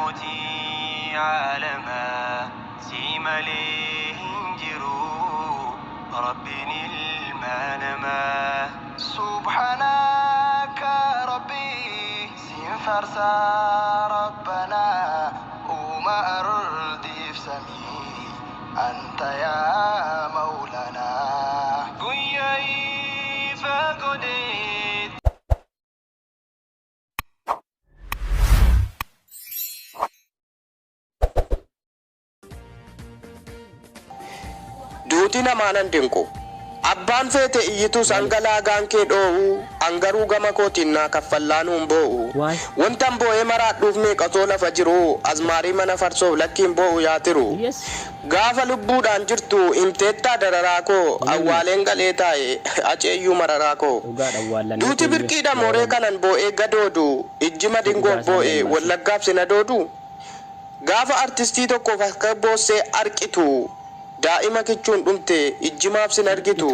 موتي عالما سيملي هنجرو ربي المانما سبحانك ربي سينفرسا ربنا وما أرضي في سمي أنت يا مولانا قيي فقديت duutina maanan dinqu abbaan feete iyyitu sangalaa gaankee dhoo'u angaruu gama kootiin naa kaffallaanuun boo'u wantan boo'ee maraadhuuf meeqatoo lafa jiru azmaarii mana farsoof lakkiin boo'u yaatiru gaafa lubbuudhaan jirtu imteettaa dararaa koo awwaaleen galee taa'e aceeyyuu mararaa koo duuti birqiidha mooree kanan boo'ee gadoodu ijjima dingoof boo'ee wallaggaaf sina doodu gaafa artistii tokkoof akka boossee arqitu daa'ima kichuun dhumte ijjimaaf sin argitu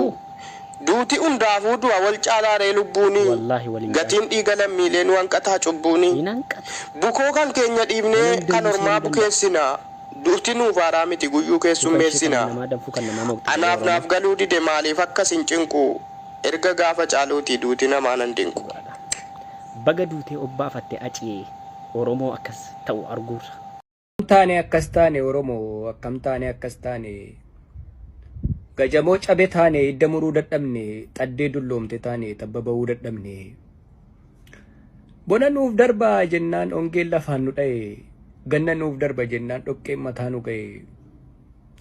duuti hundaafuu du'a wal caalaaree lubbuuni gatiin dhiiga lammiileen wanqataa cubbuuni bukoo kan keenya dhiibnee kan ormaa bukeessina duuti nuuf haaraa miti guyyuu keessummeessina anaaf naaf galuu dide maaliif akkas hin cinqu erga gaafa caaluuti duuti namaa nan dinqu baga duutee obbaafatte acee oromoo akkas ta'u arguurra Kamtaane akkas taane Oromoo akkamtaane akkas taane gajamoo cabe taane idda muruu dadhabne xaddee dulloomte taane tabba ba'uu dadhabne bona nuuf darba jennaan ongeen lafaan nu dha'e ganna nuuf darba jennaan dhoqqeen mataa nu ga'e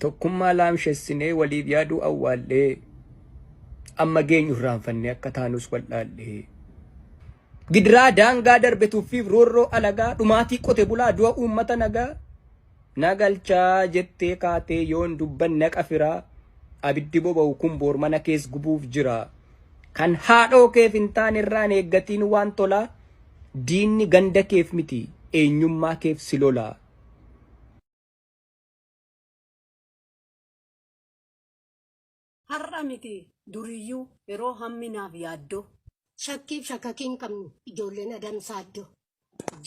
tokkummaa laamshessinee waliif yaaduu awwaallee amma geenyu irraanfanne akka taanus wallaallee gidiraa daangaa darbetuufiif roorroo alagaa dhumaatii qote bulaa du'a uummata nagaa nagalchaa jettee kaatee yoon dubbanna qafiraa abiddi boba'u kun boor mana kees gubuuf jira kan haadhoo keef hin taane irraan eeggatiin waan tolaa diinni ganda keef miti eenyummaa keef si lolaa har'a miti duriyyuu yeroo hamminaaf yaaddoo shakkiif shakkakiin qabnu ijoolleen adamsaaddoo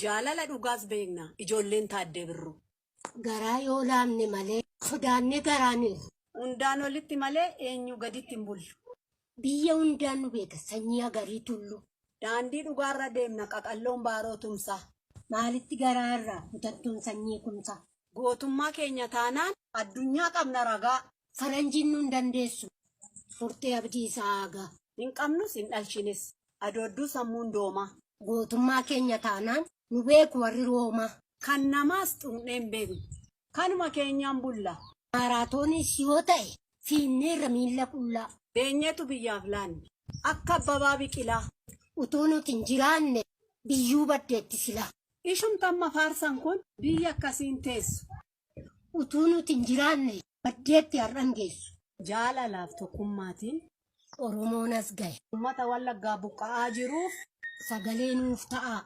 jaalala dhugaas beekna ijoolleen taaddee birru garaa yoo laamne malee sodaanne garaaniiru hundaan olitti malee eenyu gaditti hin bullu biyya hundaan nu beeka sanyii agarii tullu daandii dhugaarra deemna qaqalloon baaroo tumsaa maalitti garaarraa kutattuun sanyii kumsa gootummaa keenya taanaan addunyaa qabna ragaa faranjiin nun dandeessu furtee abdii isaa aagaa hin qabnus hin dhalchinis adoodduu sammuun dooma gootummaa keenya taanaan nu beeku warri roomaa kan namaas xunneen beeknu kanuma keenyaan bulla maaraatoonis yoo ta'e fiinneerra miilla qullaa beenyeetu biyyaaf laanne akka abbabaa biqilaa utuu nuti hin jiraanne biyyuu baddeetti silaa ishumtamma faarsan kun biyya akkasiin teessu utuu nuti hin jiraanne baddeetti har'an geessu jaalalaaf tokkummaatiin Oromoon as gahe uummata wallaggaa buqqa'aa jiruuf sagalee nuuf ta'a